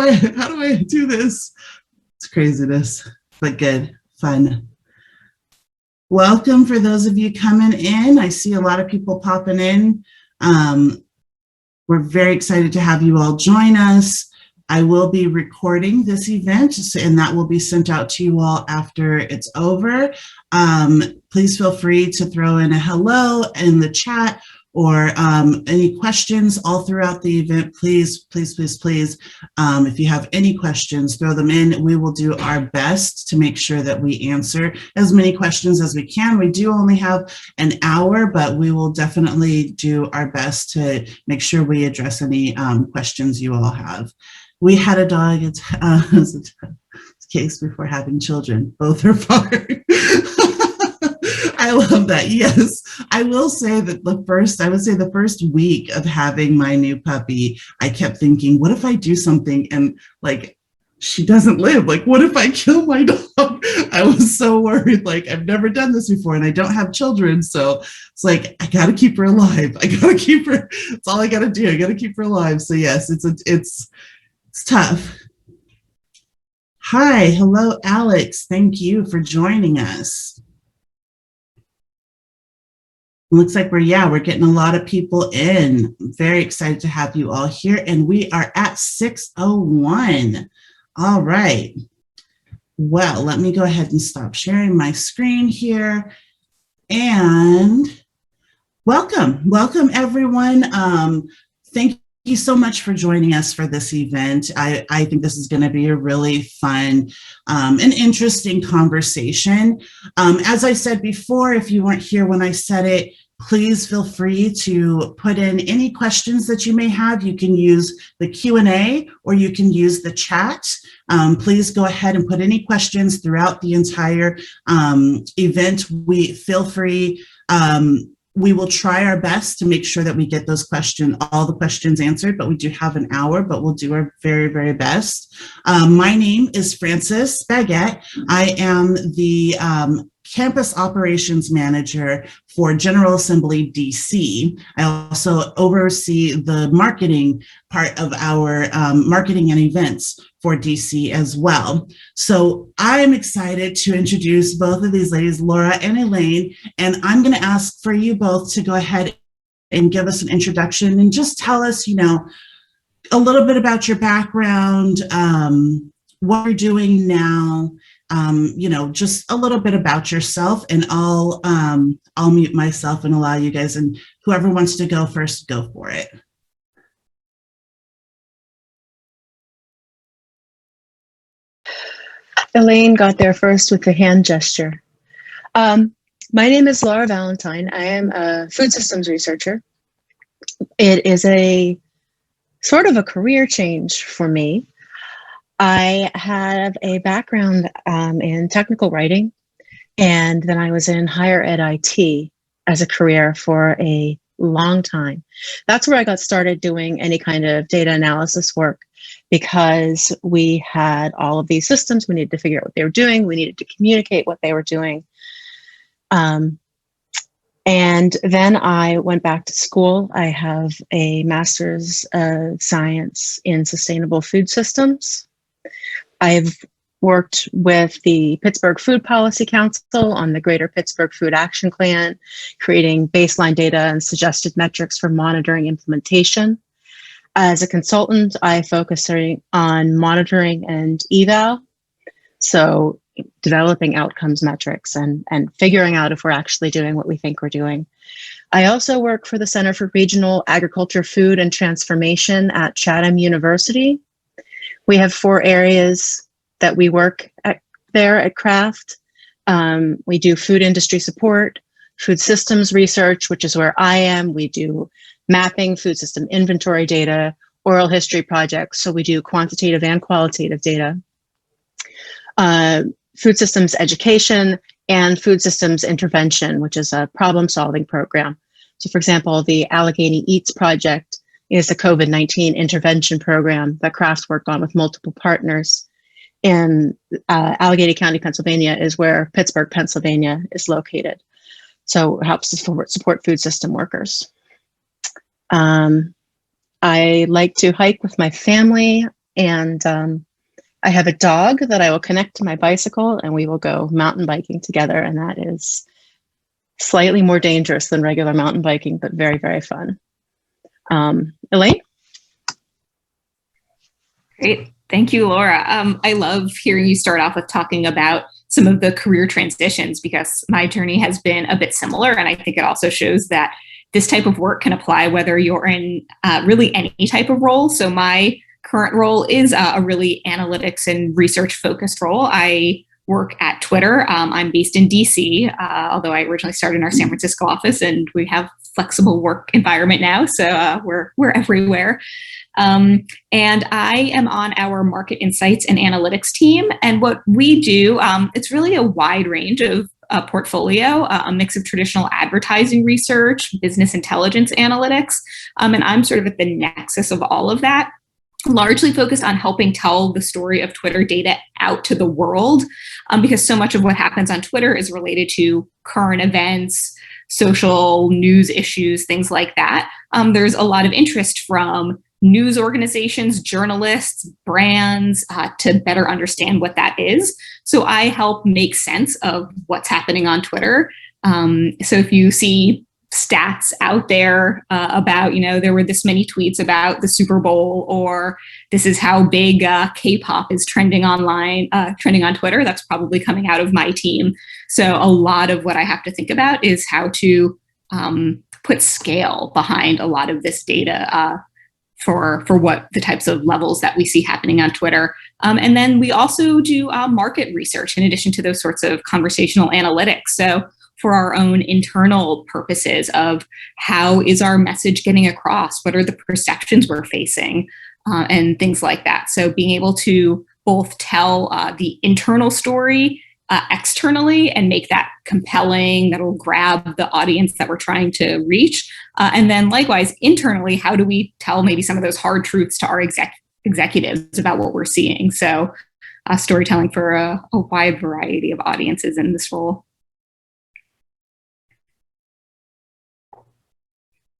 how do I do this? It's craziness, but good, fun. Welcome for those of you coming in. I see a lot of people popping in. We're very excited to have you all join us. I will be recording this event, and that will be sent out to you all after it's over. Please feel free to throw in a hello in the chat or any questions all throughout the event. Please. If you have any questions, throw them in. We will do our best to make sure that we answer as many questions as we can. We do only have an hour, but we will definitely do our best to make sure we address any questions you all have. We had a dog, it's case before having children. Both are far. I love that. Yes, I will say that the first week of having my new puppy, I kept thinking, what if I do something and like she doesn't live? Like, what if I kill my dog? I was so worried. Like, I've never done this before and I don't have children. So it's like, I got to keep her alive. I got to keep her. It's all I got to do. I got to keep her alive. So yes, it's tough. Hi, hello, Alex. Thank you for joining us. Looks like we're getting a lot of people in. I'm very excited to have you all here, and we are at 6:01. All right. Well, let me go ahead and stop sharing my screen here. And welcome everyone. Thank you so much for joining us for this event. I think this is going to be a really fun and interesting conversation. As I said before, if you weren't here when I said it, please feel free to put in any questions that you may have. You can use the Q&A or you can use the chat. Please go ahead and put any questions throughout the entire event. Feel free. We will try our best to make sure that we get all the questions answered, but we do have an hour, but we'll do our very, very best. My name is Frances Baguette. I am the Campus Operations Manager for General Assembly DC. I also oversee the marketing part of our marketing and events for DC as well. So I'm excited to introduce both of these ladies, Laura and Elaine, and I'm going to ask for you both to go ahead and give us an introduction and just tell us, a little bit about your background, what you're doing now, just a little bit about yourself, and I'll mute myself and allow you guys, and whoever wants to go first, go for it. Elaine got there first with the hand gesture. My name is Laura Valentine. I am a food systems researcher. It is a sort of a career change for me. I have a background in technical writing, and then I was in higher ed IT as a career for a long time. That's where I got started doing any kind of data analysis work, because we had all of these systems. We needed to figure out what they were doing. We needed to communicate what they were doing. And then I went back to school. I have a master's of science in sustainable food systems. I've worked with the Pittsburgh Food Policy Council on the Greater Pittsburgh Food Action Plan, creating baseline data and suggested metrics for monitoring implementation. As a consultant, I focus on monitoring and eval, so developing outcomes metrics and figuring out if we're actually doing what we think we're doing. I also work for the Center for Regional Agriculture, Food, and Transformation at Chatham University. We have 4 areas that we work at there at CRAFT. We do food industry support, food systems research, which is where I am. We do mapping, food system inventory data, oral history projects. So we do quantitative and qualitative data. Food systems education and food systems intervention, which is a problem-solving program. So for example, the Allegheny Eats project is a COVID-19 intervention program that CRAFT worked on with multiple partners. In Allegheny County, Pennsylvania is where Pittsburgh, Pennsylvania is located. So it helps to support food system workers. I like to hike with my family. And I have a dog that I will connect to my bicycle, and we will go mountain biking together. And that is slightly more dangerous than regular mountain biking, but very, very fun. Elaine? Great. Thank you, Laura. I love hearing you start off with talking about some of the career transitions, because my journey has been a bit similar. And I think it also shows that this type of work can apply whether you're in really any type of role. So my current role is a really analytics and research focused role. I work at Twitter. I'm based in DC, although I originally started in our San Francisco office, and we have flexible work environment now. So we're everywhere. And I am on our market insights and analytics team. And what we do, it's really a wide range of portfolio, a mix of traditional advertising research, business intelligence analytics. And I'm sort of at the nexus of all of that, largely focused on helping tell the story of Twitter data out to the world, because so much of what happens on Twitter is related to current events, social news issues, things like that. There's a lot of interest from news organizations, journalists, brands, to better understand what that is. So I help make sense of what's happening on Twitter. So if you see stats out there about, there were this many tweets about the Super Bowl, or this is how big K-pop is trending online, trending on Twitter, that's probably coming out of my team. So a lot of what I have to think about is how to put scale behind a lot of this data for what the types of levels that we see happening on Twitter. And then we also do market research in addition to those sorts of conversational analytics. So for our own internal purposes of how is our message getting across, what are the perceptions we're facing, and things like that. So being able to both tell the internal story externally and make that compelling, that'll grab the audience that we're trying to reach. And then likewise, internally, how do we tell maybe some of those hard truths to our executives about what we're seeing? So storytelling for a wide variety of audiences in this role.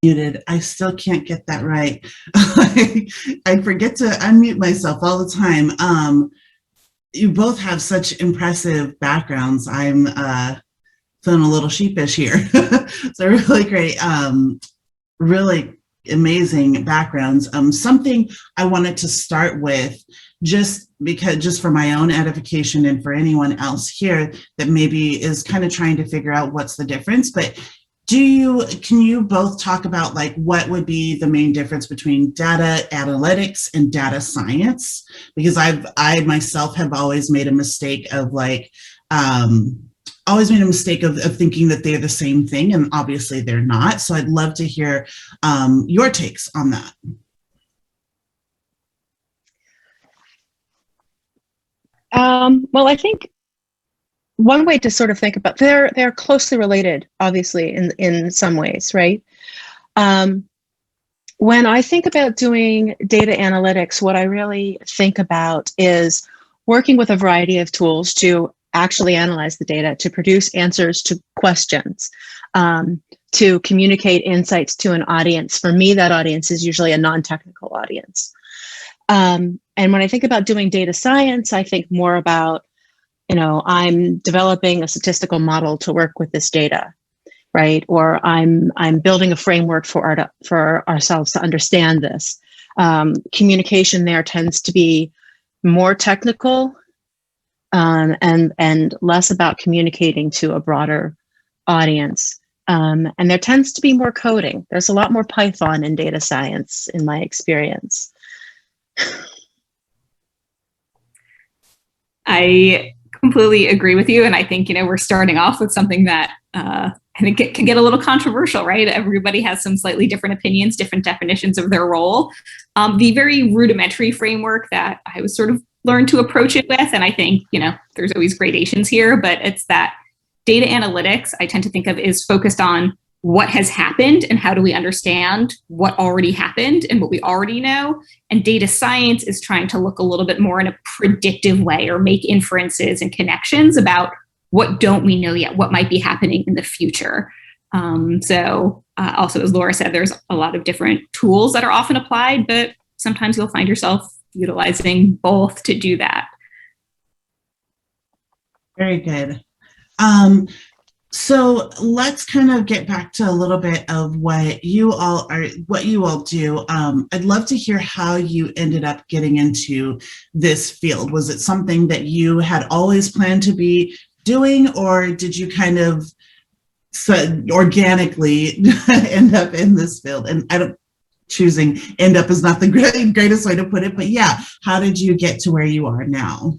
Muted. I still can't get that right. I forget to unmute myself all the time. You both have such impressive backgrounds. I'm feeling a little sheepish here. So really great, really amazing backgrounds. Something I wanted to start with, just for my own edification and for anyone else here that maybe is kind of trying to figure out what's the difference, but can you both talk about like what would be the main difference between data analytics and data science? Because I myself have always made a mistake of thinking that they're the same thing, and obviously they're not. So I'd love to hear your takes on that. Well, I think one way to sort of think about, they're closely related, obviously, in some ways, right? When I think about doing data analytics, what I really think about is working with a variety of tools to actually analyze the data, to produce answers to questions, to communicate insights to an audience. For me, that audience is usually a non-technical audience. And when I think about doing data science, I think more about, I'm developing a statistical model to work with this data, right? Or I'm building a framework for ourselves to understand this. Communication there tends to be more technical and less about communicating to a broader audience. And there tends to be more coding. There's a lot more Python in data science, in my experience. I completely agree with you. And I think, we're starting off with something that I think it can get a little controversial, right? Everybody has some slightly different opinions, different definitions of their role. The very rudimentary framework that I was sort of learned to approach it with, and I think, there's always gradations here, but it's that data analytics I tend to think of is focused on what has happened and how do we understand what already happened and what we already know. And data science is trying to look a little bit more in a predictive way or make inferences and connections about what don't we know yet, what might be happening in the future. Also, as Laura said, there's a lot of different tools that are often applied, but sometimes you'll find yourself, utilizing both to do that. Very good. So let's kind of get back to a little bit of what you all do. I'd love to hear how you ended up getting into this field. Was it something that you had always planned to be doing, or did you kind of organically end up in this field? And I don't choosing end up is not the greatest way to put it, but yeah, how did you get to where you are now?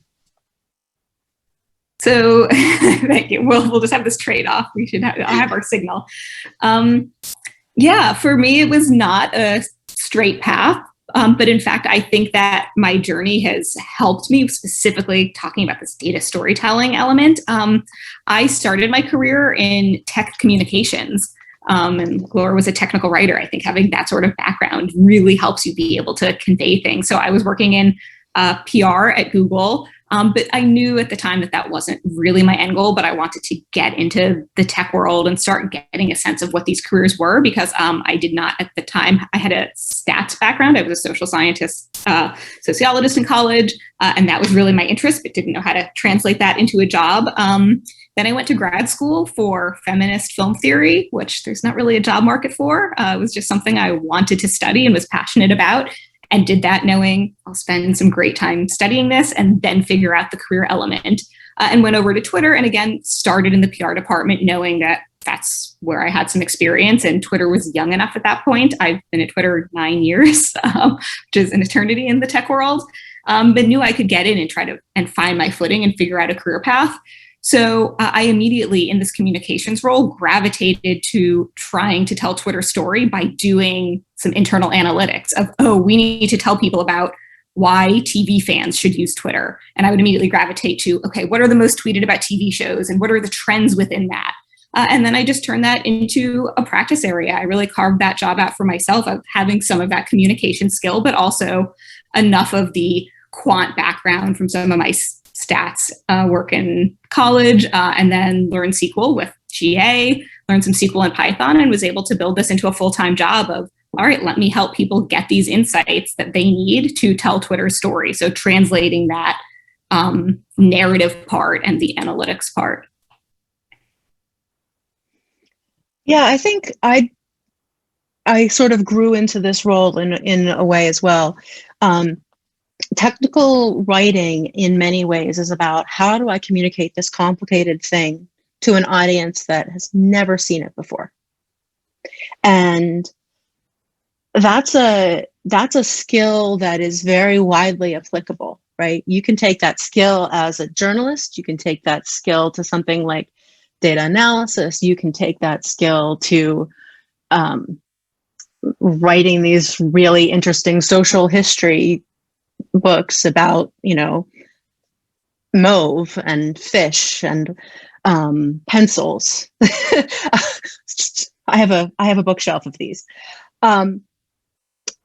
So thank you. We'll just have this trade-off. I'll have our signal. Yeah, for me, it was not a straight path. But in fact, I think that my journey has helped me, specifically talking about this data storytelling element. I started my career in tech communications. And Laura was a technical writer. I think having that sort of background really helps you be able to convey things. So I was working in PR at Google. But I knew at the time that that wasn't really my end goal, but I wanted to get into the tech world and start getting a sense of what these careers were, because I did not at the time. I had a stats background. I was a social scientist, sociologist in college, and that was really my interest, but didn't know how to translate that into a job. Then I went to grad school for feminist film theory, which there's not really a job market for. It was just something I wanted to study and was passionate about. And did that knowing I'll spend some great time studying this and then figure out the career element. And went over to Twitter and again, started in the PR department knowing that that's where I had some experience, and Twitter was young enough at that point. I've been at Twitter 9 years, which is an eternity in the tech world, but knew I could get in and try to find my footing and figure out a career path. So I immediately, in this communications role, gravitated to trying to tell Twitter's story by doing some internal analytics of, we need to tell people about why TV fans should use Twitter. And I would immediately gravitate to, okay, what are the most tweeted about TV shows and what are the trends within that? And then I just turned that into a practice area. I really carved that job out for myself of having some of that communication skill, but also enough of the quant background from some of my stats work in college, and then learned SQL with GA, learned some SQL and Python, and was able to build this into a full-time job of, all right, let me help people get these insights that they need to tell Twitter's story. So translating that narrative part and the analytics part. Yeah, I think I sort of grew into this role in a way as well. Technical writing in many ways is about how do I communicate this complicated thing to an audience that has never seen it before. And that's a skill that is very widely applicable, right? You can take that skill as a journalist, you can take that skill to something like data analysis, you can take that skill to writing these really interesting social history books about, mauve and fish and pencils. I have a bookshelf of these.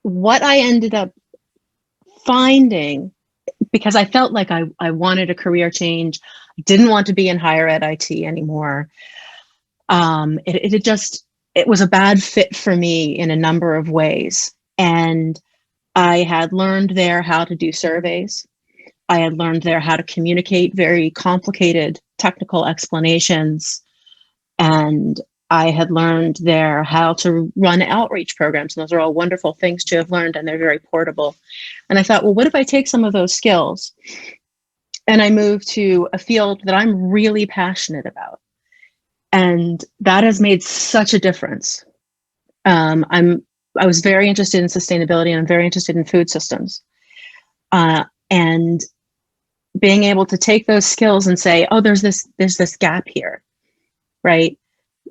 What I ended up finding, because I felt like I wanted a career change, I didn't want to be in higher ed IT anymore. It was a bad fit for me in a number of ways. And I had learned there how to do surveys. I had learned there how to communicate very complicated technical explanations. And I had learned there how to run outreach programs. And those are all wonderful things to have learned, and they're very portable. And I thought, well, what if I take some of those skills and I move to a field that I'm really passionate about? And that has made such a difference. I was very interested in sustainability, and I'm very interested in food systems. And being able to take those skills and say, there's this gap here, right?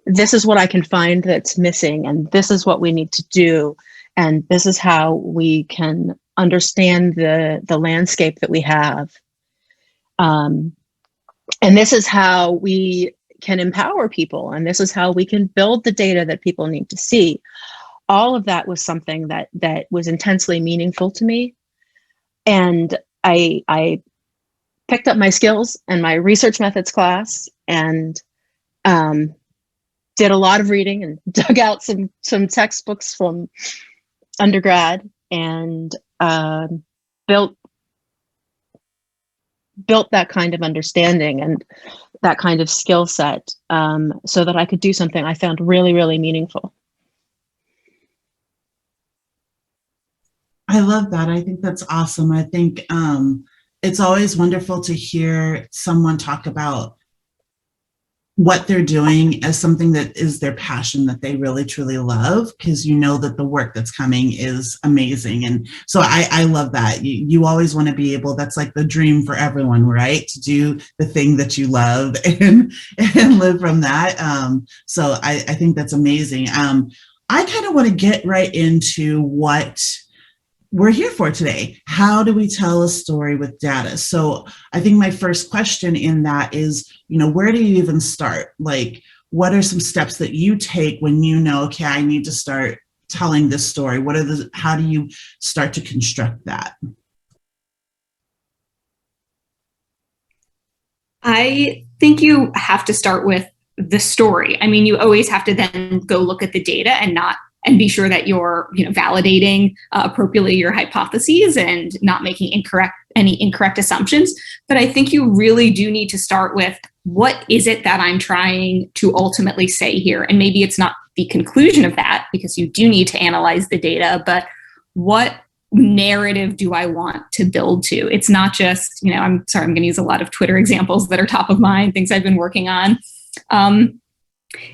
This is what I can find that's missing, and this is what we need to do. And this is how we can understand the landscape that we have. And this is how we can empower people. And this is how we can build the data that people need to see. All of that was something that was intensely meaningful to me. And I picked up my skills and my research methods class and did a lot of reading and dug out some textbooks from undergrad and built that kind of understanding and that kind of skill set, so that I could do something I found really, really meaningful. I love that. I think that's awesome. I think it's always wonderful to hear someone talk about what they're doing as something that is their passion, that they really truly love, because you know that the work that's coming is amazing. And so I love that. You always want to be able, that's like the dream for everyone, right? To do the thing that you love and live from that. So I think that's amazing. I kind of want to get right into what we're here for today. How do we tell a story with data? So I think my first question in that is, where do you even start? Like, what are some steps that you take when you know, okay, I need to start telling this story? How do you start to construct that? I think you have to start with the story. I mean, you always have to then go look at the data and be sure that you're validating appropriately your hypotheses and not making any incorrect assumptions. But I think you really do need to start with, what is it that I'm trying to ultimately say here? And maybe it's not the conclusion of that, because you do need to analyze the data, but what narrative do I want to build to? It's not just, I'm going to use a lot of Twitter examples that are top of mind, things I've been working on.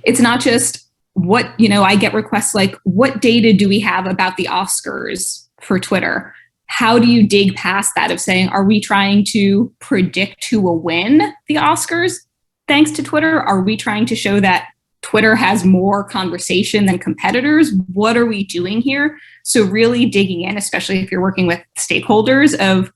It's not just what, I get requests like, what data do we have about the Oscars for Twitter? How do you dig past that of saying, are we trying to predict who will win the Oscars thanks to Twitter? Are we trying to show that Twitter has more conversation than competitors? What are we doing here? So really digging in, especially if you're working with stakeholders of,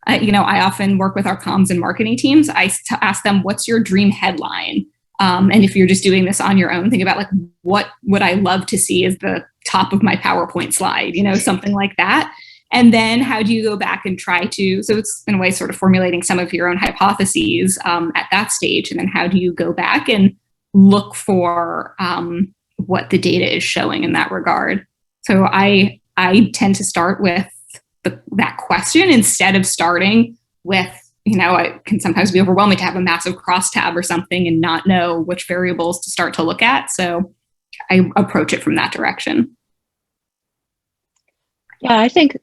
I often work with our comms and marketing teams. I ask them, what's your dream headline? And if you're just doing this on your own, think about like, what would I love to see as the top of my PowerPoint slide, something like that. And then how do you go back and try to, so it's in a way sort of formulating some of your own hypotheses at that stage. And then how do you go back and look for what the data is showing in that regard? So I tend to start with that question instead of starting with, it can sometimes be overwhelming to have a massive crosstab or something and not know which variables to start to look at. So I approach it from that direction. Yeah, I think,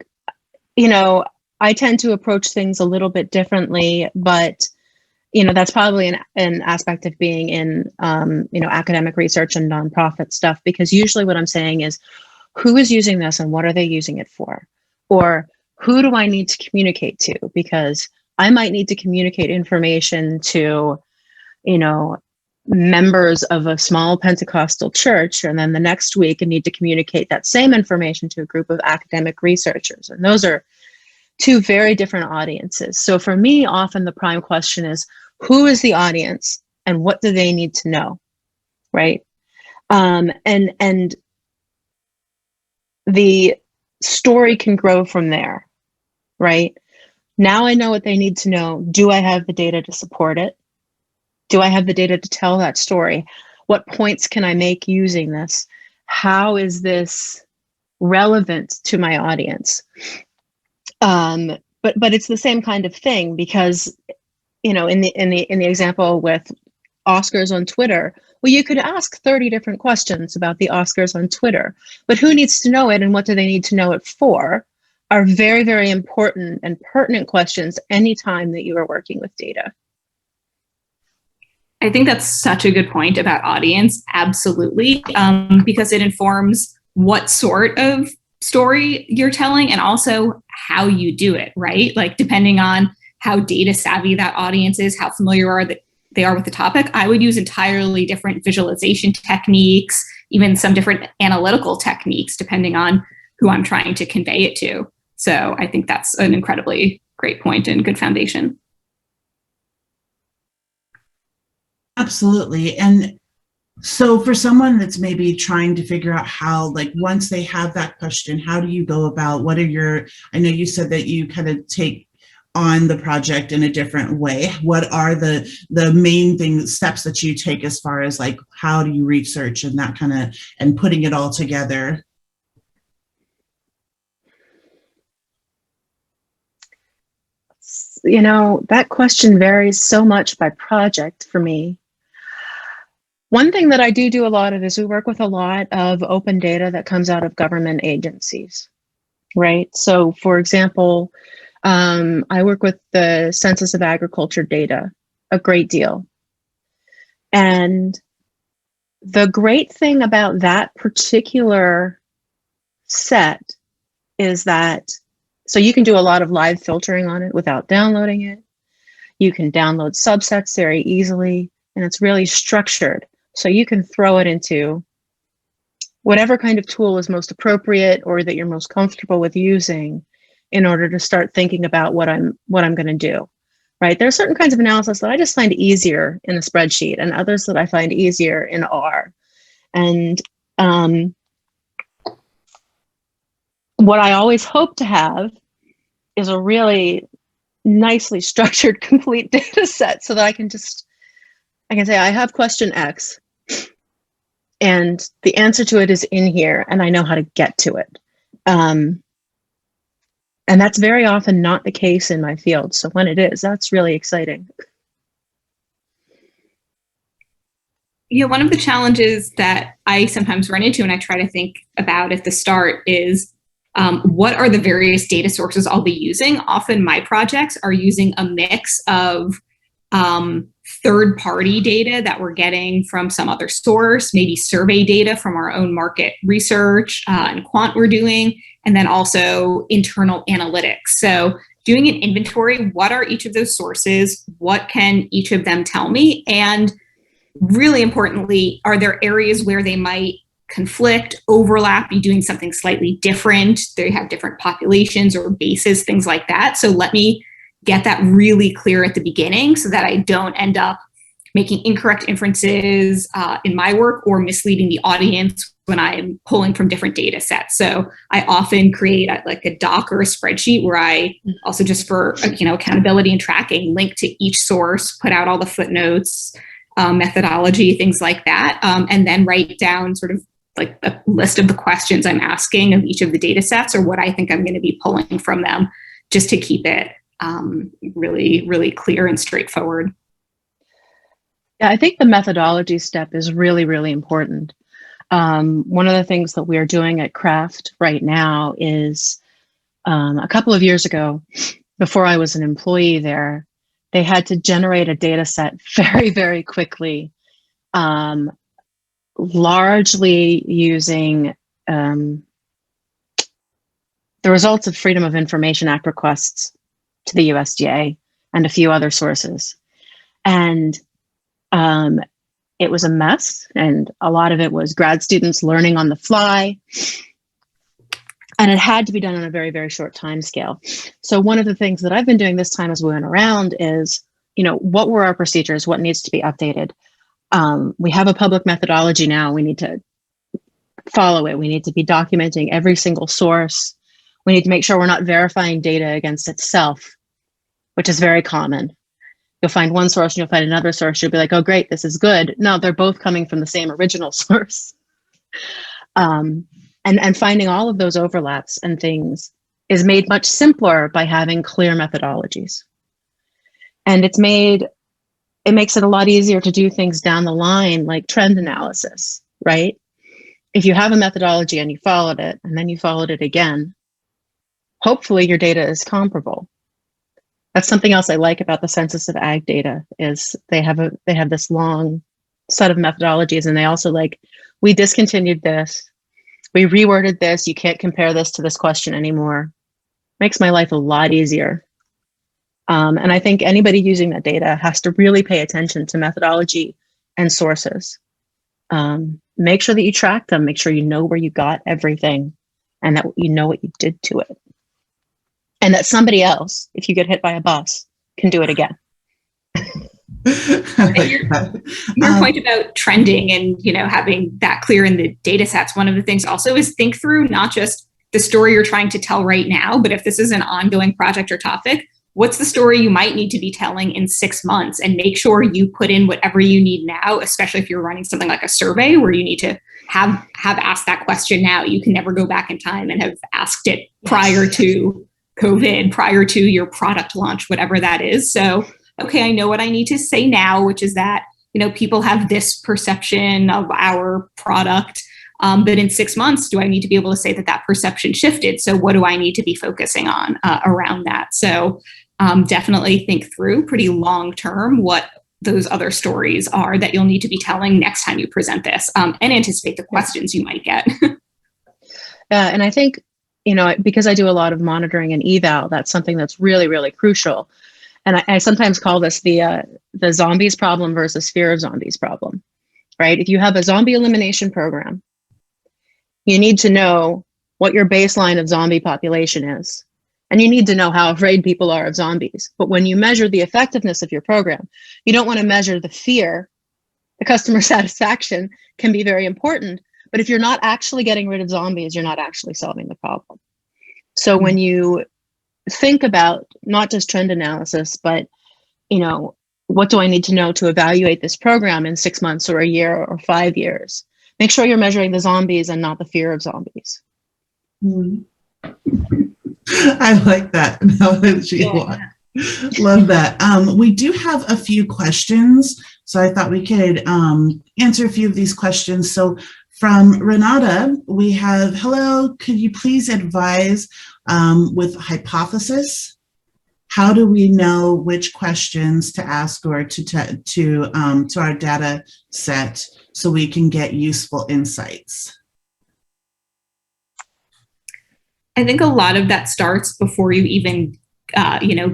I tend to approach things a little bit differently, but, that's probably an aspect of being in, academic research and nonprofit stuff, because usually what I'm saying is, who is using this and what are they using it for? Or who do I need to communicate to? Because I might need to communicate information to, members of a small Pentecostal church, and then the next week I need to communicate that same information to a group of academic researchers. And those are two very different audiences. So for me, often the prime question is, who is the audience and what do they need to know, right? And the story can grow from there, right? Now I know what they need to know. Do I have the data to support it? Do I have the data to tell that story? What points can I make using this? How is this relevant to my audience? But it's the same kind of thing, because, in the example with Oscars on Twitter, well, you could ask 30 different questions about the Oscars on Twitter, but who needs to know it and what do they need to know it for are very, very important and pertinent questions anytime that you are working with data. I think that's such a good point about audience. Absolutely. Because it informs what sort of story you're telling and also how you do it, right? Like depending on how data savvy that audience is, how familiar they are with the topic, I would use entirely different visualization techniques, even some different analytical techniques, depending on who I'm trying to convey it to. So I think that's an incredibly great point and good foundation. Absolutely. And so for someone that's maybe trying to figure out how, like, once they have that question, how do you go about, I know you said that you kind of take on the project in a different way. What are the main steps that you take as far as like, how do you research and that kind of, and putting it all together? that question varies so much by project for me. One thing that I do a lot of is we work with a lot of open data that comes out of government agencies, right? So for example, I work with the Census of Agriculture data a great deal. And the great thing about that particular set is that, so you can do a lot of live filtering on it without downloading it. You can download subsets very easily, and it's really structured. So you can throw it into whatever kind of tool is most appropriate or that you're most comfortable with using in order to start thinking about what I'm going to do, right? There are certain kinds of analysis that I just find easier in a spreadsheet and others that I find easier in R. And what I always hope to have is a really nicely structured, complete data set so that I can say, I have question X and the answer to it is in here and I know how to get to it. And that's very often not the case in my field. So when it is, that's really exciting. One of the challenges that I sometimes run into and I try to think about at the start is what are the various data sources I'll be using? Often my projects are using a mix of third-party data that we're getting from some other source, maybe survey data from our own market research and quant we're doing, and then also internal analytics. So doing an inventory, what are each of those sources? What can each of them tell me? And really importantly, are there areas where they might conflict, overlap, be doing something slightly different? They have different populations or bases, things like that. So let me get that really clear at the beginning so that I don't end up making incorrect inferences in my work or misleading the audience when I'm pulling from different data sets. So I often create a doc or a spreadsheet where I also, just for accountability and tracking, link to each source, put out all the footnotes, methodology, things like that, and then write down sort of like a list of the questions I'm asking of each of the data sets or what I think I'm going to be pulling from them, just to keep it really, really clear and straightforward. Yeah, I think the methodology step is really, really important. One of the things that we are doing at Craft right now is a couple of years ago, before I was an employee there, they had to generate a data set very, very quickly, largely using the results of Freedom of Information Act requests to the USDA and a few other sources. And it was a mess, and a lot of it was grad students learning on the fly. And it had to be done on a very, very short time scale. So one of the things that I've been doing this time as we went around is, what were our procedures? What needs to be updated? We have a public methodology now. We need to follow it. We need to be documenting every single source. We need to make sure we're not verifying data against itself, which is very common. You'll find one source and you'll find another source. You'll be like, oh, great, this is good. No, they're both coming from the same original source. And finding all of those overlaps and things is made much simpler by having clear methodologies. And it makes it a lot easier to do things down the line, like trend analysis, right? If you have a methodology and you followed it, and then you followed it again, hopefully your data is comparable. That's something else I like about the Census of Ag data is they have this long set of methodologies, and they also we discontinued this, we reworded this, you can't compare this to this question anymore. Makes my life a lot easier. And I think anybody using that data has to really pay attention to methodology and sources. Make sure that you track them, make sure you know where you got everything and that you know what you did to it. And that somebody else, if you get hit by a bus, can do it again. Your point about trending and having that clear in the data sets, one of the things also is think through not just the story you're trying to tell right now, but if this is an ongoing project or topic, what's the story you might need to be telling in 6 months, and make sure you put in whatever you need now, especially if you're running something like a survey where you need to have asked that question now. You can never go back in time and have asked it prior to COVID, prior to your product launch, whatever that is. So, okay, I know what I need to say now, which is that, people have this perception of our product. But in 6 months, do I need to be able to say that perception shifted? So what do I need to be focusing on around that? So definitely think through pretty long term what those other stories are that you'll need to be telling next time you present this, and anticipate the questions you might get. Yeah, and I think, because I do a lot of monitoring and eval, that's something that's really, really crucial. And I sometimes call this the zombies problem versus fear of zombies problem, right? If you have a zombie elimination program, you need to know what your baseline of zombie population is. And you need to know how afraid people are of zombies. But when you measure the effectiveness of your program, you don't want to measure the fear. The customer satisfaction can be very important. But if you're not actually getting rid of zombies, you're not actually solving the problem. So when you think about not just trend analysis, but, what do I need to know to evaluate this program in 6 months or a year or 5 years? Make sure you're measuring the zombies and not the fear of zombies. I like that. Love that. We do have a few questions, so I thought we could answer a few of these questions. So from Renata, we have, hello, could you please advise with hypothesis? How do we know which questions to ask or to our data set so we can get useful insights? I think a lot of that starts before you even,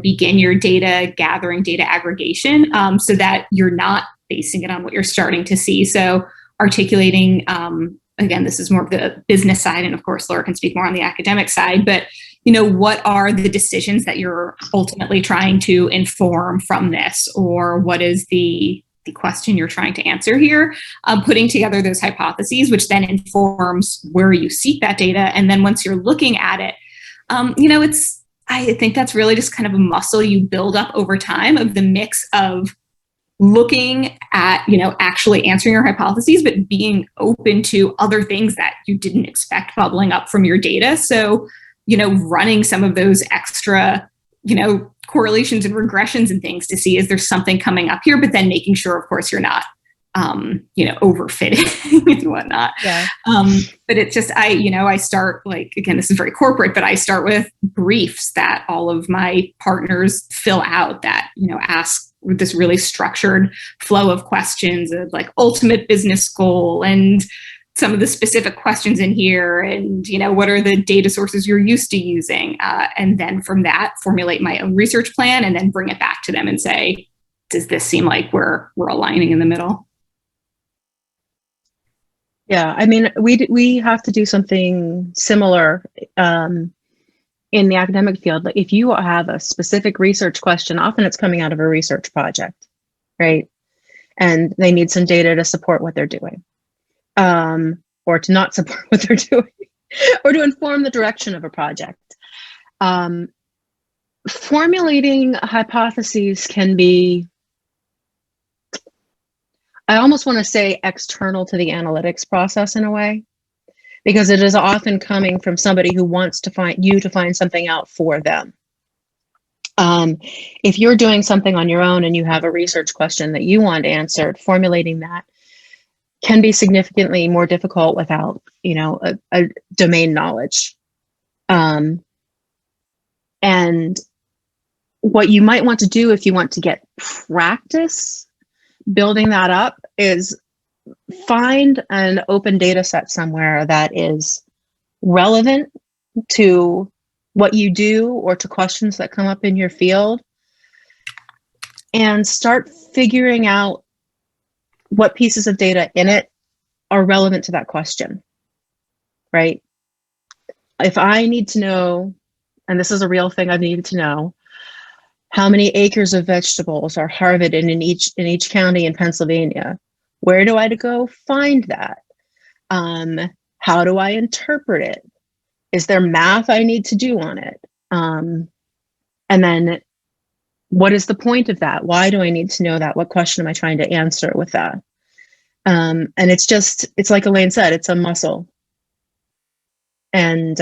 begin your data gathering, data aggregation, so that you're not basing it on what you're starting to see. So articulating, again, this is more of the business side, and of course, Laura can speak more on the academic side, but what are the decisions that you're ultimately trying to inform from this, or what is the question you're trying to answer here, putting together those hypotheses, which then informs where you seek that data. And then once you're looking at it, I think that's really just kind of a muscle you build up over time of the mix of looking at, actually answering your hypotheses, but being open to other things that you didn't expect bubbling up from your data. So, running some of those extra, correlations and regressions and things to see, is there something coming up here, but then making sure, of course, you're not, overfitting and whatnot. Yeah. But it's just, I start, like, again, this is very corporate, but I start with briefs that all of my partners fill out that, ask with this really structured flow of questions of like ultimate business goal and some of the specific questions in here, and what are the data sources you're used to using, and then from that formulate my own research plan and then bring it back to them and say, does this seem like we're aligning in the middle? Yeah, I mean, we have to do something similar in the academic field. Like, if you have a specific research question, often it's coming out of a research project, right? And they need some data to support what they're doing. Or to not support what they're doing, or to inform the direction of a project. Formulating hypotheses can be, I almost want to say, external to the analytics process in a way, because it is often coming from somebody who wants to find something out for them. If you're doing something on your own and you have a research question that you want answered, formulating that can be significantly more difficult without, a domain knowledge. And what you might want to do if you want to get practice building that up is find an open data set somewhere that is relevant to what you do or to questions that come up in your field, and start figuring out what pieces of data in it are relevant to that question, right? If I need to know, and this is a real thing I've needed to know, how many acres of vegetables are harvested in each county in Pennsylvania, where do I go find that? How do I interpret it? Is there math I need to do on it? And then what is the point of that? Why do I need to know that? What question am I trying to answer with that? And it's like Elaine said, it's a muscle. And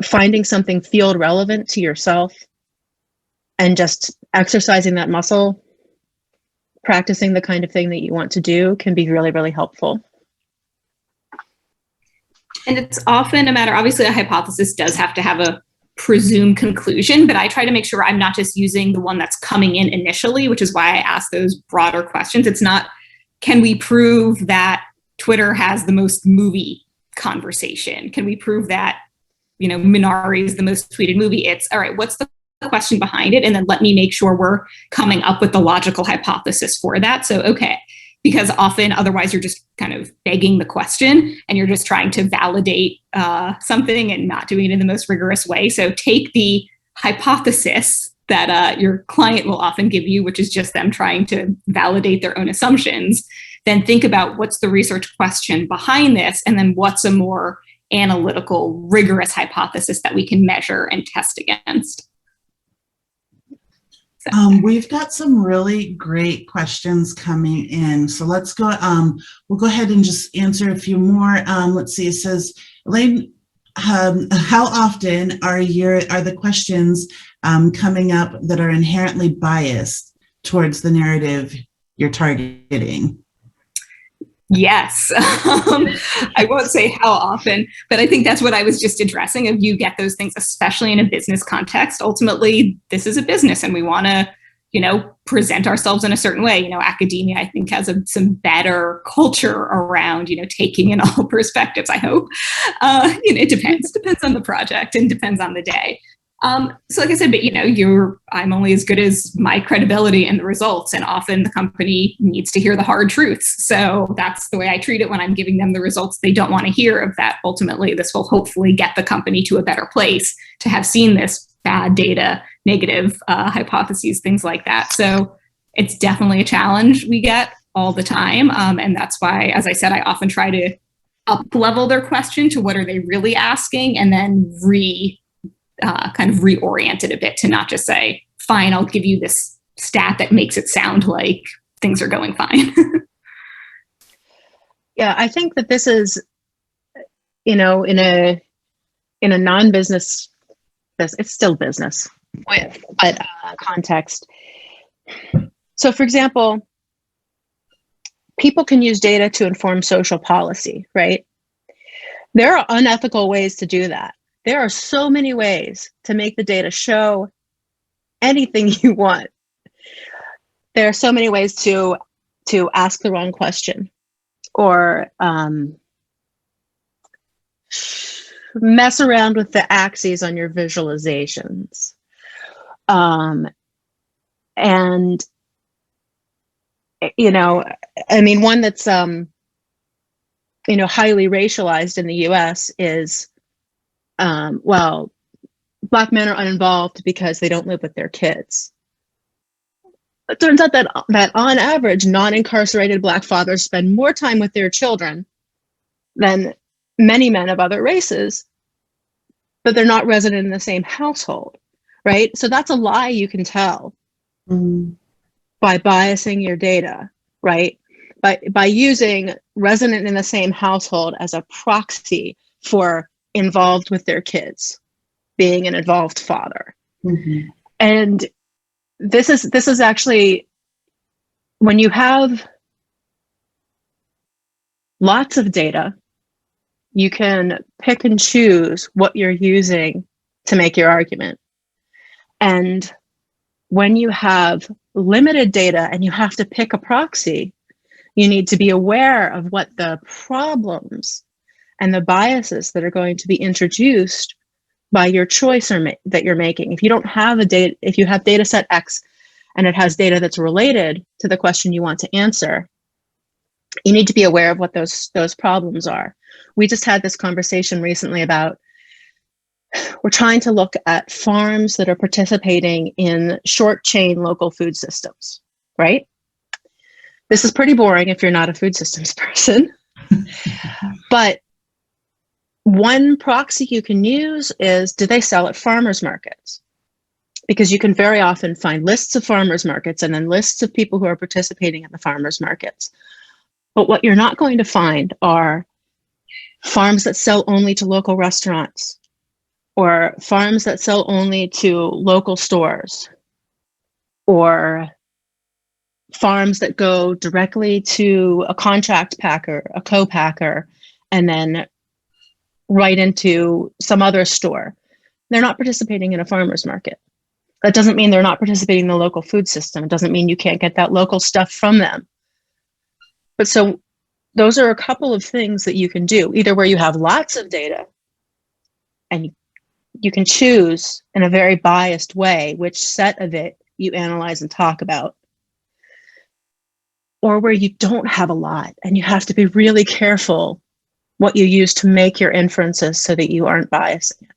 finding something field relevant to yourself and just exercising that muscle, practicing the kind of thing that you want to do can be really, really helpful. And it's often a matter, obviously a hypothesis does have to have a presumed conclusion, but I try to make sure I'm not just using the one that's coming in initially, which is why I ask those broader questions. It's not, can we prove that Twitter has the most movie conversation? Can we prove that, Minari is the most tweeted movie? It's, all right, what's the question behind it? And then let me make sure we're coming up with the logical hypothesis for that. So, okay, because often otherwise you're just kind of begging the question and you're just trying to validate something and not doing it in the most rigorous way. So take the hypothesis that your client will often give you, which is just them trying to validate their own assumptions. Then think about what's the research question behind this, and then what's a more analytical, rigorous hypothesis that we can measure and test against. We've got some really great questions coming in. So let's go, we'll go ahead and just answer a few more. Let's see, it says, Elaine, how often are the questions coming up that are inherently biased towards the narrative you're targeting? Yes. I won't say how often, but I think that's what I was just addressing. If you get those things, especially in a business context, ultimately this is a business and we want to, present ourselves in a certain way. Academia, I think, has some better culture around, taking in all perspectives, I hope. It depends on the project and depends on the day. So like I said, but I'm only as good as my credibility and the results. And often the company needs to hear the hard truths. So that's the way I treat it when I'm giving them the results they don't want to hear, of that ultimately this will hopefully get the company to a better place to have seen this bad data, negative hypotheses, things like that. So it's definitely a challenge we get all the time. And that's why, as I said, I often try to up level their question to what are they really asking, and then kind of reorient it a bit to not just say, fine, I'll give you this stat that makes it sound like things are going fine. Yeah, I think that this is, in a non-business, it's still business, but context. So for example, people can use data to inform social policy, right? There are unethical ways to do that. There are so many ways to make the data show anything you want. There are so many ways to ask the wrong question, or mess around with the axes on your visualizations. And, one that's, highly racialized in the US is, Black men are uninvolved because they don't live with their kids. It turns out that on average, non-incarcerated Black fathers spend more time with their children than many men of other races, but they're not resident in the same household, right? So that's a lie you can tell by biasing your data, right? By using resident in the same household as a proxy for involved with their kids, being an involved father. Mm-hmm. And this is actually, when you have lots of data, you can pick and choose what you're using to make your argument. And when you have limited data and you have to pick a proxy, you need to be aware of what the problems and the biases that are going to be introduced by your choice that you're making. If you don't have if you have data set X and it has data that's related to the question you want to answer, you need to be aware of what those problems are. We just had this conversation recently about, we're trying to look at farms that are participating in short chain local food systems, right? This is pretty boring if you're not a food systems person, but one proxy you can use is, do they sell at farmers markets? Because you can very often find lists of farmers markets and then lists of people who are participating in the farmers markets. But what you're not going to find are farms that sell only to local restaurants, or farms that sell only to local stores, or farms that go directly to a contract packer, a co-packer, and then right into some other store. They're not participating in a farmer's market. That doesn't mean they're not participating in the local food system. It doesn't mean you can't get that local stuff from them. But so those are a couple of things that you can do, either where you have lots of data and you can choose in a very biased way which set of it you analyze and talk about, or where you don't have a lot and you have to be really careful what you use to make your inferences so that you aren't biasing it.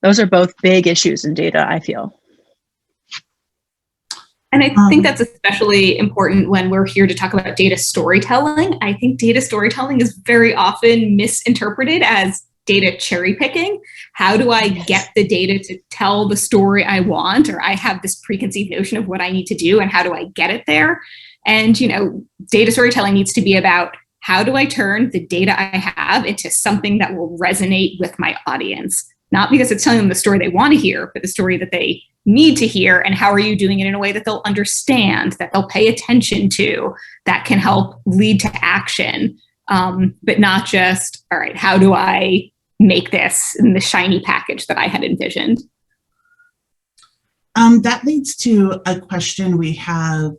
Those are both big issues in data, I feel. And I think that's especially important when we're here to talk about data storytelling. I think data storytelling is very often misinterpreted as data cherry picking. How do I get the data to tell the story I want? Or I have this preconceived notion of what I need to do, and how do I get it there? And, you know, data storytelling needs to be about how do I turn the data I have into something that will resonate with my audience? Not because it's telling them the story they want to hear, but the story that they need to hear. And how are you doing it in a way that they'll understand, that they'll pay attention to, that can help lead to action, but not just, all right, how do I make this in the shiny package that I had envisioned? That leads to a question we have.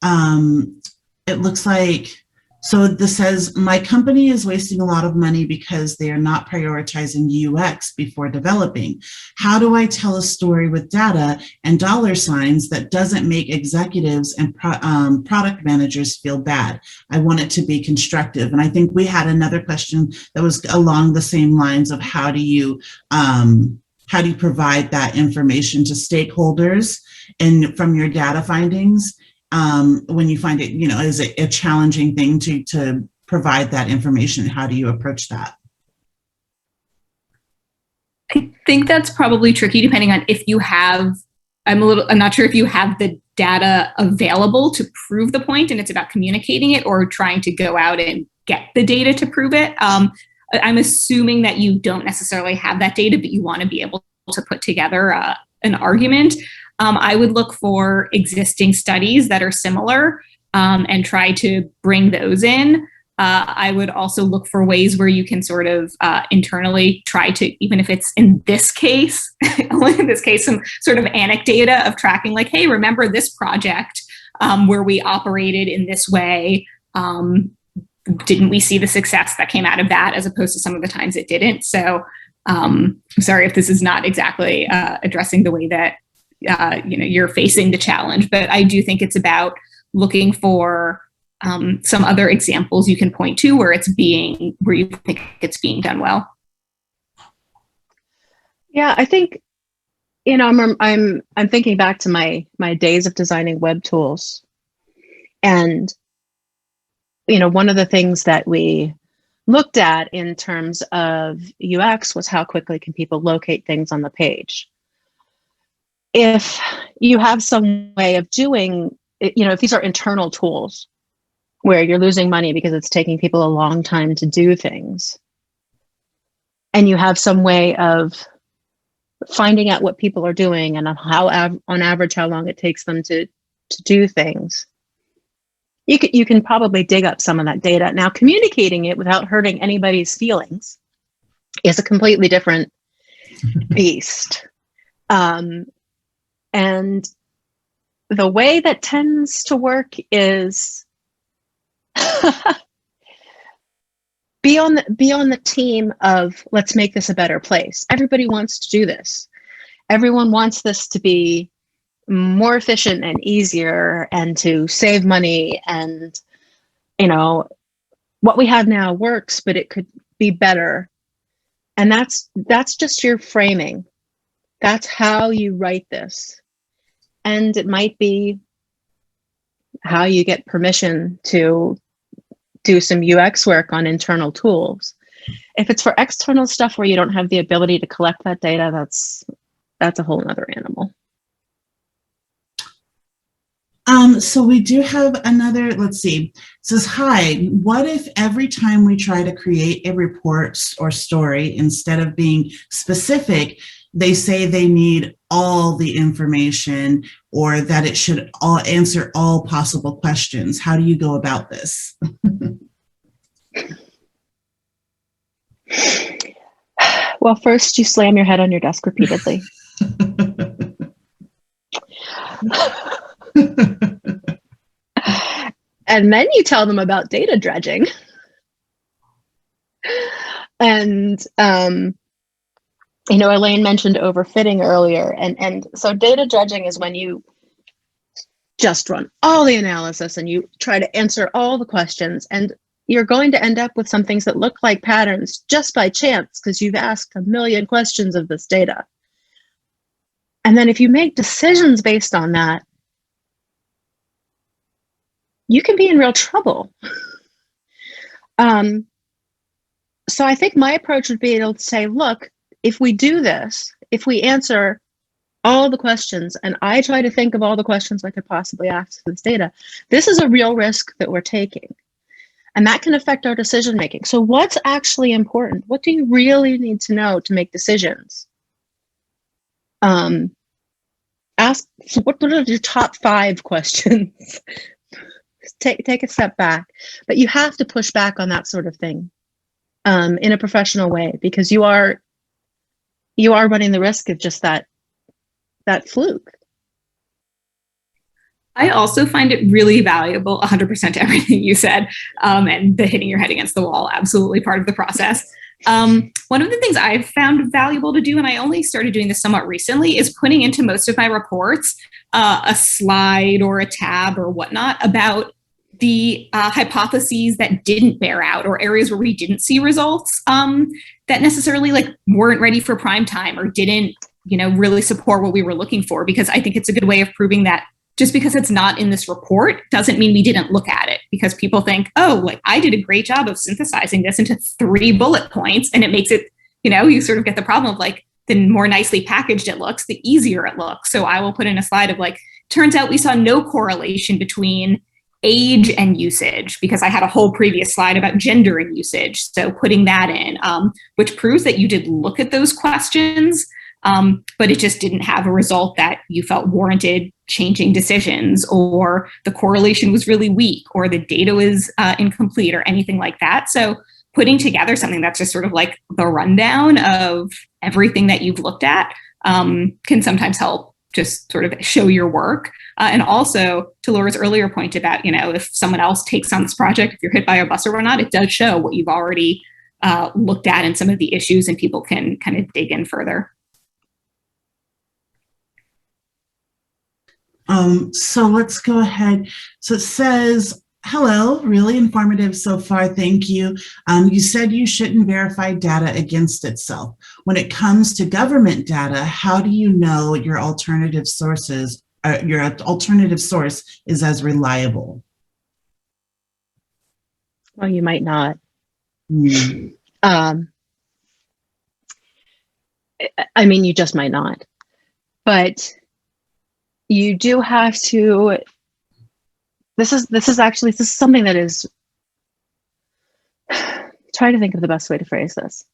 It looks like, so this says, my company is wasting a lot of money because they are not prioritizing UX before developing. How do I tell a story with data and dollar signs that doesn't make executives and product managers feel bad? I want it to be constructive. And I think we had another question that was along the same lines of how do you provide that information to stakeholders and from your data findings? When you find it, you know, is it a challenging thing to provide that information? How do you approach that? I think that's probably tricky depending on if you have, I'm not sure if you have the data available to prove the point and it's about communicating it or trying to go out and get the data to prove it. I'm assuming that you don't necessarily have that data, but you want to be able to put together an argument. I would look for existing studies that are similar and try to bring those in. I would also look for ways where you can sort of internally try to, even if it's in this case, some sort of anecdata of tracking like, hey, remember this project where we operated in this way? Didn't we see the success that came out of that as opposed to some of the times it didn't? So I'm sorry if this is not exactly addressing the way that you're facing the challenge, but I do think it's about looking for some other examples you can point to where you think it's being done well. Yeah, I think, you know, I'm thinking back to my days of designing web tools, and you know, one of the things that we looked at in terms of UX was how quickly can people locate things on the page. If you have some way of doing, you know, if these are internal tools where you're losing money because it's taking people a long time to do things, and you have some way of finding out what people are doing and on average how long it takes them to do things, you can probably dig up some of that data. Now, communicating it without hurting anybody's feelings is a completely different beast. And the way that tends to work is be on the team of, let's make this a better place. Everybody wants to do this. Everyone wants this to be more efficient and easier and to save money. And, you know, what we have now works, but it could be better. And that's just your framing. That's how you write this. And it might be how you get permission to do some UX work on internal tools. If it's for external stuff where you don't have the ability to collect that data, that's a whole nother animal. So we do have another, let's see, it says, hi, what if every time we try to create a report or story, instead of being specific, they say they need all the information or that it should all answer all possible questions? How do you go about this? Well, first you slam your head on your desk repeatedly. And then you tell them about data dredging. And, Elaine mentioned overfitting earlier. And so data dredging is when you just run all the analysis and you try to answer all the questions. And you're going to end up with some things that look like patterns just by chance because you've asked a million questions of this data. And then if you make decisions based on that, you can be in real trouble. So I think my approach would be to say, look, if we do this, if we answer all the questions, and I try to think of all the questions I could possibly ask this data, this is a real risk that we're taking. And that can affect our decision making. So what's actually important? What do you really need to know to make decisions? Ask, what are your top 5 questions? Take a step back. But you have to push back on that sort of thing in a professional way, because you are running the risk of just that fluke. I also find it really valuable, 100% to everything you said, and the hitting your head against the wall, absolutely part of the process. One of the things I've found valuable to do, and I only started doing this somewhat recently, is putting into most of my reports a slide or a tab or whatnot about the hypotheses that didn't bear out, or areas where we didn't see results that necessarily weren't ready for prime time or didn't, really support what we were looking for. Because I think it's a good way of proving that just because it's not in this report doesn't mean we didn't look at it, because people think, oh, I did a great job of synthesizing this into 3 bullet points, and it makes it, you sort of get the problem of the more nicely packaged it looks, the easier it looks. So I will put in a slide of turns out we saw no correlation between age and usage, because I had a whole previous slide about gender and usage. So putting that in, which proves that you did look at those questions, but it just didn't have a result that you felt warranted changing decisions, or the correlation was really weak, or the data was incomplete, or anything like that. So putting together something that's just sort of the rundown of everything that you've looked at can sometimes help just sort of show your work. And also, to Laura's earlier point about, if someone else takes on this project, if you're hit by a bus or whatnot, it does show what you've already looked at and some of the issues, and people can kind of dig in further. So let's go ahead. So it says, hello, really informative so far. Thank you. You said you shouldn't verify data against itself. When it comes to government data, how do you know your alternative sources, your alternative source is as reliable? Well, you might not. I mean, you just might not. But you do have to, this is something that is, try to think of the best way to phrase this.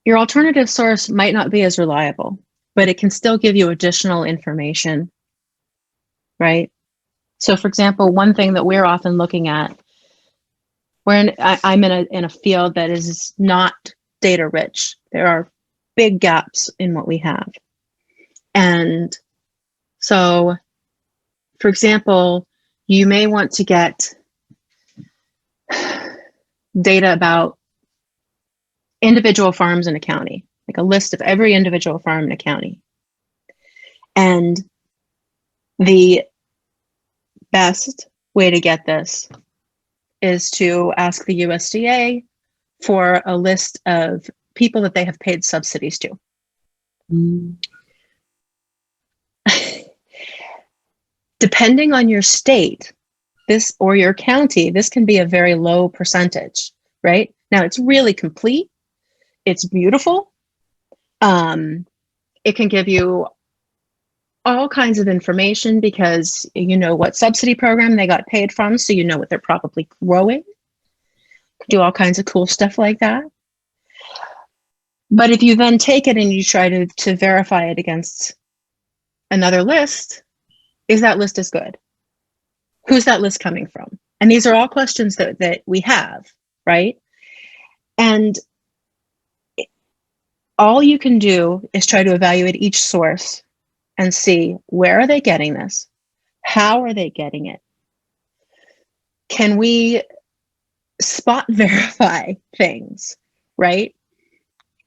Your alternative source might not be as reliable, but it can still give you additional information, right? So for example, one thing that we're often looking at, I'm in a field that is not data rich. There are big gaps in what we have. And so, for example, you may want to get data about individual farms in a county, like a list of every individual farm in a county. And the best way to get this is to ask the USDA for a list of people that they have paid subsidies to. Depending on your state, this or your county, this can be a very low percentage, right? Now it's really complete. It's beautiful. It can give you all kinds of information because you know what subsidy program they got paid from, so you know what they're probably growing. Do all kinds of cool stuff like that. But if you then take it and you try to verify it against another list, is that list as good? Who's that list coming from? And these are all questions that we have, right? And all you can do is try to evaluate each source and see, where are they getting this? How are they getting it? Can we spot verify things, right?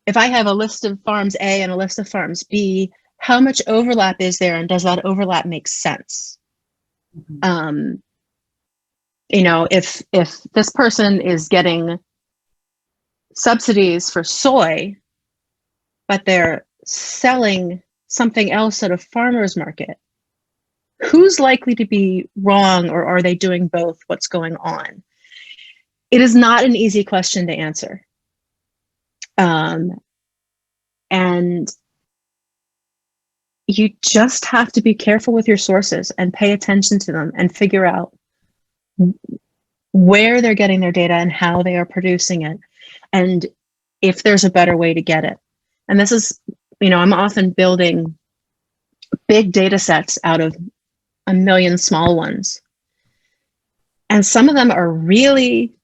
If I have a list of farms A and a list of farms B, how much overlap is there, and does that overlap make sense? Mhm. You know, if this person is getting subsidies for soy, but they're selling something else at a farmer's market, who's likely to be wrong, or are they doing both? What's going on? It is not an easy question to answer. And you just have to be careful with your sources and pay attention to them and figure out where they're getting their data and how they are producing it, and if there's a better way to get it. And this is, you know, I'm often building big data sets out of a million small ones. And some of them are really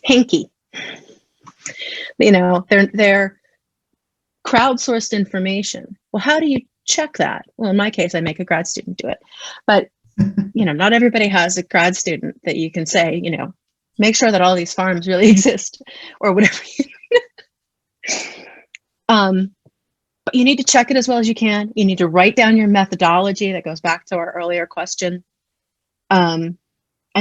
hinky. You know, they're crowdsourced information. Well, how do you check that? Well, in my case, I make a grad student do it. But, you know, not everybody has a grad student that you can say, you know, make sure that all these farms really exist or whatever. But you need to check it as well as you can. You need to write down your methodology. That goes back to our earlier question. And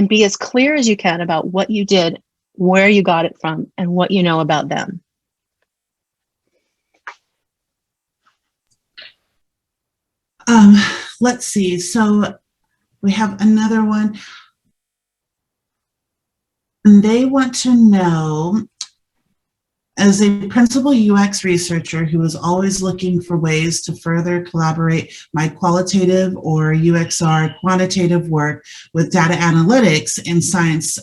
be as clear as you can about what you did, where you got it from, and what you know about them. Let's see. So we have another one. And they want to know, as a principal UX researcher who is always looking for ways to further collaborate my qualitative or UXR quantitative work with data analytics in science,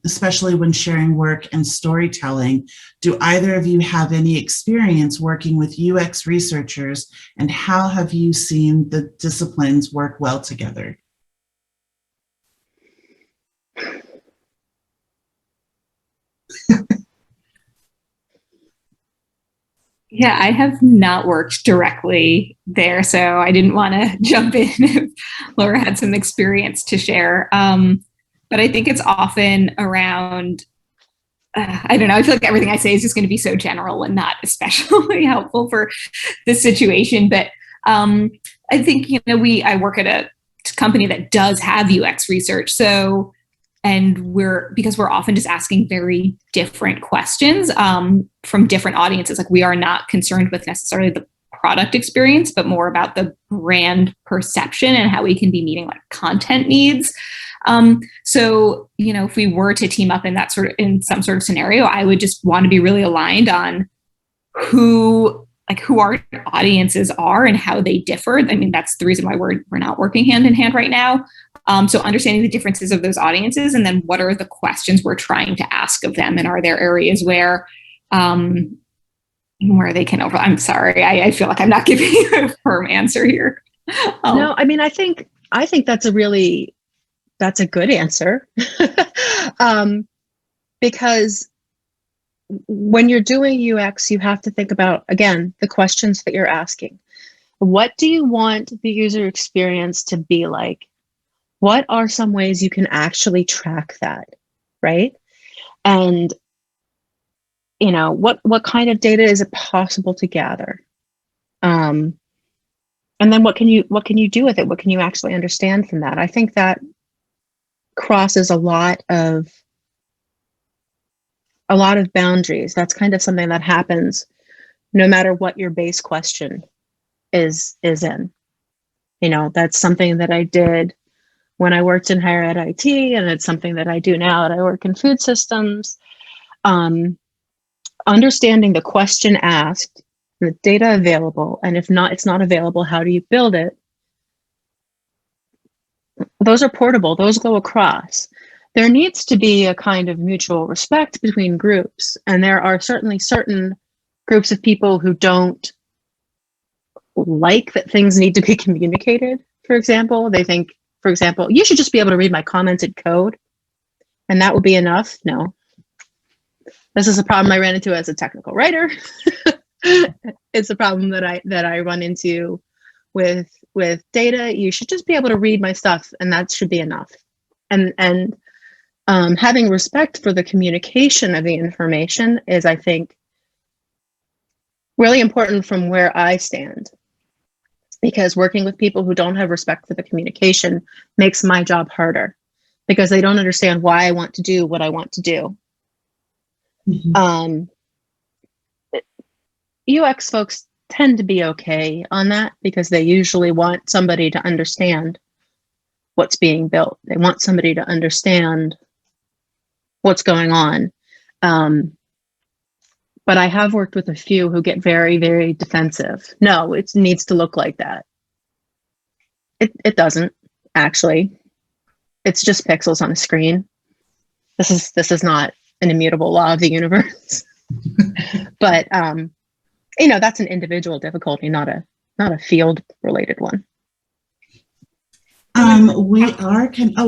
especially when sharing work and storytelling, do either of you have any experience working with UX researchers, and how have you seen the disciplines work well together? Yeah, I have not worked directly there, so I didn't want to jump in if Laura had some experience to share. But I think it's often around, I don't know, I feel like everything I say is just going to be so general and not especially helpful for this situation. But I think, you know, I work at a company that does have UX research. So, and because we're often just asking very different questions from different audiences. Like, we are not concerned with necessarily the product experience, but more about the brand perception and how we can be meeting like content needs. So, you know, if we were to team up in some sort of scenario, I would just want to be really aligned on who our audiences are and how they differ. I mean, that's the reason why we're not working hand in hand right now. So understanding the differences of those audiences, and then what are the questions we're trying to ask of them, and are there areas where they can over. I'm sorry, I feel like I'm not giving you a firm answer here. No, I mean, I think that's a good answer. Because when you're doing UX, you have to think about, again, the questions that you're asking. What do you want the user experience to be like? What are some ways you can actually track that, right? And, you know, what kind of data is it possible to gather? And then what can you do with it? What can you actually understand from that? I think that crosses a lot of boundaries. That's kind of something that happens no matter what your base question is in. You know, that's something that I did when I worked in higher ed IT, and it's something that I do now that I work in food systems. Understanding the question asked the data available, and if not, it's not available, how do you build it? Those are portable, those go across. There needs to be a kind of mutual respect between groups, and there are certainly certain groups of people who don't like that things need to be communicated. For example, they think, for example, you should just be able to read my commented code and that would be enough. No. This is a problem I ran into as a technical writer. It's a problem that I run into with data. You should just be able to read my stuff and that should be enough. And having respect for the communication of the information is, I think, really important from where I stand, because working with people who don't have respect for the communication makes my job harder because they don't understand why I want to do what I want to do. Mm-hmm. UX folks tend to be okay on that because they usually want somebody to understand what's being built. They want somebody to understand what's going on. But I have worked with a few who get very, very defensive. No, it needs to look like that. It doesn't, actually. It's just pixels on a screen. This is not an immutable law of the universe. But that's an individual difficulty, not a field related one.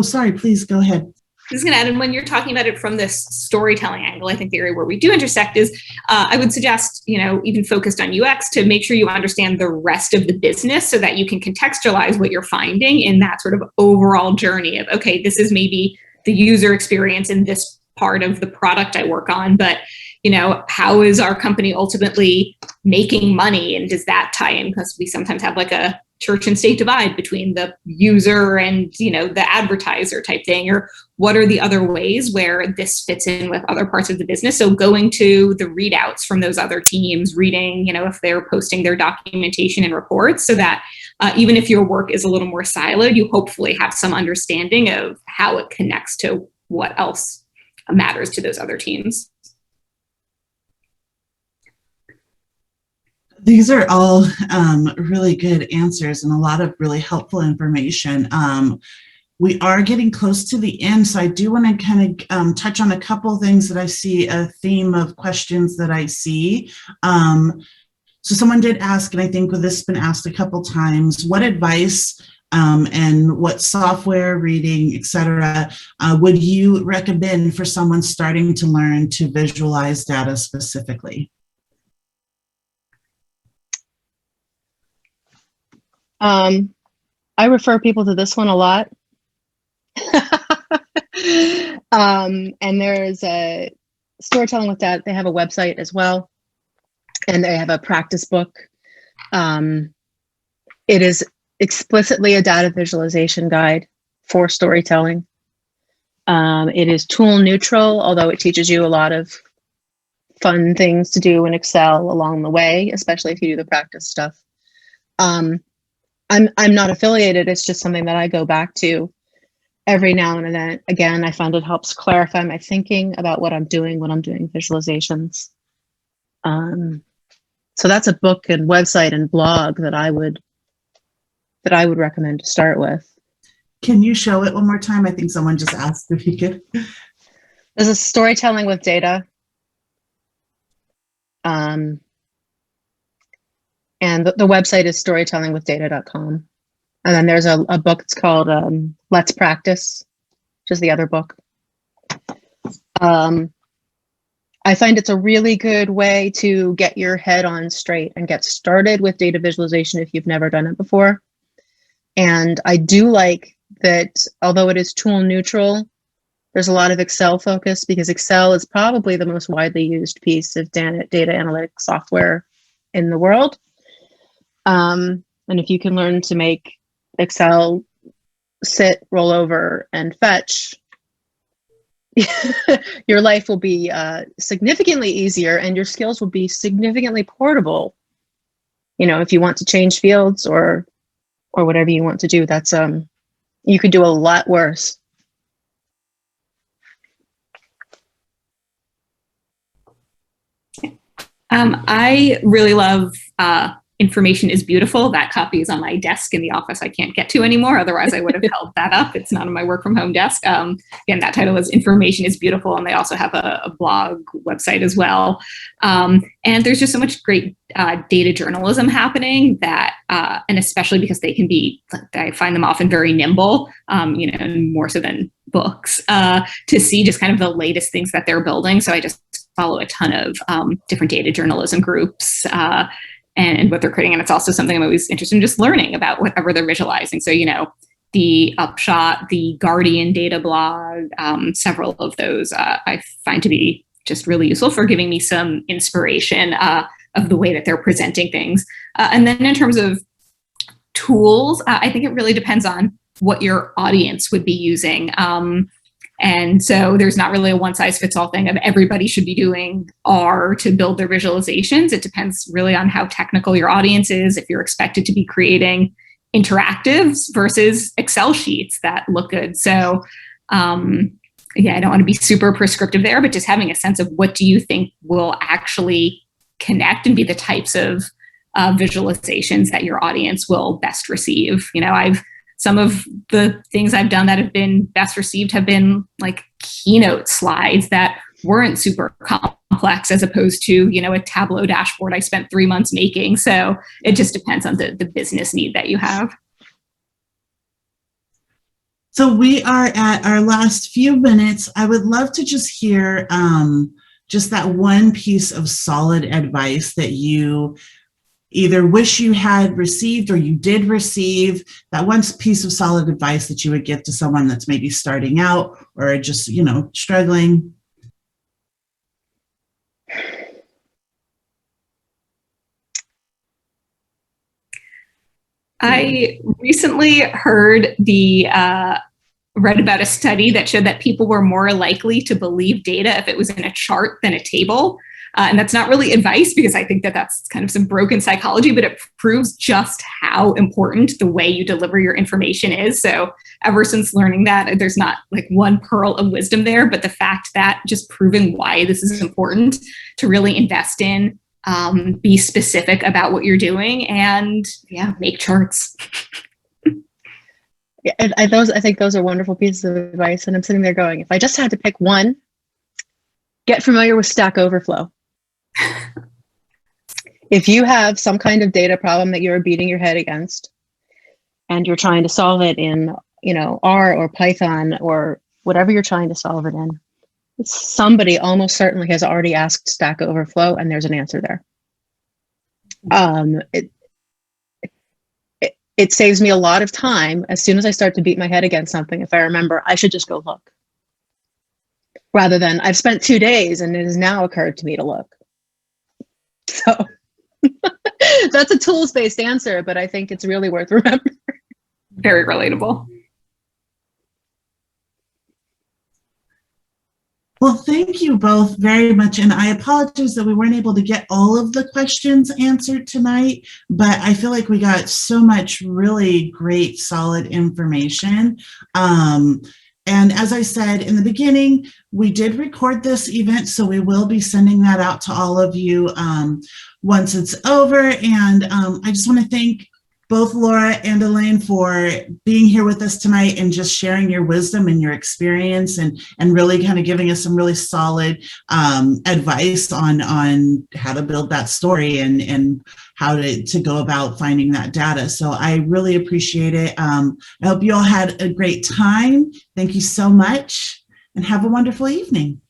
Sorry, please go ahead. I was going to add, and when you're talking about it from this storytelling angle, I think the area where we do intersect is, I would suggest, even focused on UX, to make sure you understand the rest of the business so that you can contextualize what you're finding in that sort of overall journey of, okay, this is maybe the user experience in this part of the product I work on, but how is our company ultimately making money, and does that tie in? Because we sometimes have like a church and state divide between the user and the advertiser type thing, or what are the other ways where this fits in with other parts of the business. So going to the readouts from those other teams, reading if they're posting their documentation and reports, so that even if your work is a little more siloed, you hopefully have some understanding of how it connects to what else matters to those other teams. These are all really good answers and a lot of really helpful information. We are getting close to the end, so I do want to kind of touch on a couple things that I see, a theme of questions that I see. So someone did ask, and I think this has been asked a couple times, what advice and what software, reading, etc., would you recommend for someone starting to learn to visualize data specifically? I refer people to this one a lot. And there's a Storytelling with Data. They have a website as well, and they have a practice book. It is explicitly a data visualization guide for storytelling. It is tool neutral, although it teaches you a lot of fun things to do in Excel along the way, especially if you do the practice stuff. I'm not affiliated. It's just something that I go back to every now and then. Again, I find it helps clarify my thinking about what I'm doing when I'm doing visualizations. So that's a book and website and blog that I would recommend to start with. Can you show it one more time? I think someone just asked if you could. This is Storytelling with Data. And the website is storytellingwithdata.com. And then there's a book, it's called Let's Practice, which is the other book. I find it's a really good way to get your head on straight and get started with data visualization if you've never done it before. And I do like that, although it is tool neutral, there's a lot of Excel focus because Excel is probably the most widely used piece of data analytics software in the world. And if you can learn to make Excel sit, roll over, and fetch, your life will be significantly easier and your skills will be significantly portable. If you want to change fields or whatever you want to do, that's you could do a lot worse. I really love Information is Beautiful. That copy is on my desk in the office I can't get to anymore. Otherwise, I would have held that up. It's not on my work from home desk. Again, that title is Information is Beautiful, and they also have a blog website as well. And there's just so much great data journalism happening that, and especially because they can be, I find them often very nimble, more so than books, to see just kind of the latest things that they're building. So I just follow a ton of different data journalism groups and what they're creating. And it's also something I'm always interested in just learning about whatever they're visualizing. So, the Upshot, the Guardian data blog, several of those I find to be just really useful for giving me some inspiration of the way that they're presenting things. And then in terms of tools, I think it really depends on what your audience would be using. And so there's not really a one size fits all thing of everybody should be doing R to build their visualizations. It depends really on how technical your audience is. If you're expected to be creating interactives versus Excel sheets that look good. So I don't want to be super prescriptive there, but just having a sense of what do you think will actually connect and be the types of visualizations that your audience will best receive. Some of the things I've done that have been best received have been like keynote slides that weren't super complex as opposed to, a Tableau dashboard I spent 3 months making. So it just depends on the business need that you have. So we are at our last few minutes. I would love to just hear just that one piece of solid advice that you either wish you had received or you did receive, that one piece of solid advice that you would give to someone that's maybe starting out or just, struggling. I recently read about a study that showed that people were more likely to believe data if it was in a chart than a table. And that's not really advice because I think that that's kind of some broken psychology, but it proves just how important the way you deliver your information is. So ever since learning that, there's not like one pearl of wisdom there, but the fact that just proving why this is important to really invest in, be specific about what you're doing, and make charts. Yeah, I think those are wonderful pieces of advice. And I'm sitting there going, if I just had to pick one, get familiar with Stack Overflow. If you have some kind of data problem that you're beating your head against and you're trying to solve it in, R or Python or whatever you're trying to solve it in, somebody almost certainly has already asked Stack Overflow and there's an answer there. It saves me a lot of time as soon as I start to beat my head against something. If I remember, I should just go look. Rather than I've spent 2 days and it has now occurred to me to look. So that's a tools-based answer, but I think it's really worth remembering. Very relatable. Well, thank you both very much. And I apologize that we weren't able to get all of the questions answered tonight, but I feel like we got so much really great, solid information. And as I said in the beginning, we did record this event, so we will be sending that out to all of you once it's over. And I just want to thank both Laura and Elaine for being here with us tonight and just sharing your wisdom and your experience and really kind of giving us some really solid advice on how to build that story and how to go about finding that data. So I really appreciate it. I hope you all had a great time. Thank you so much and have a wonderful evening.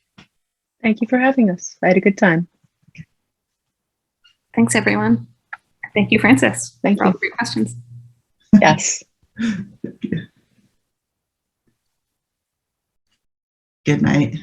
Thank you for having us. I had a good time. Thanks, everyone. Thank you, Frances. Thank for you. all the great questions. Yes. Good night.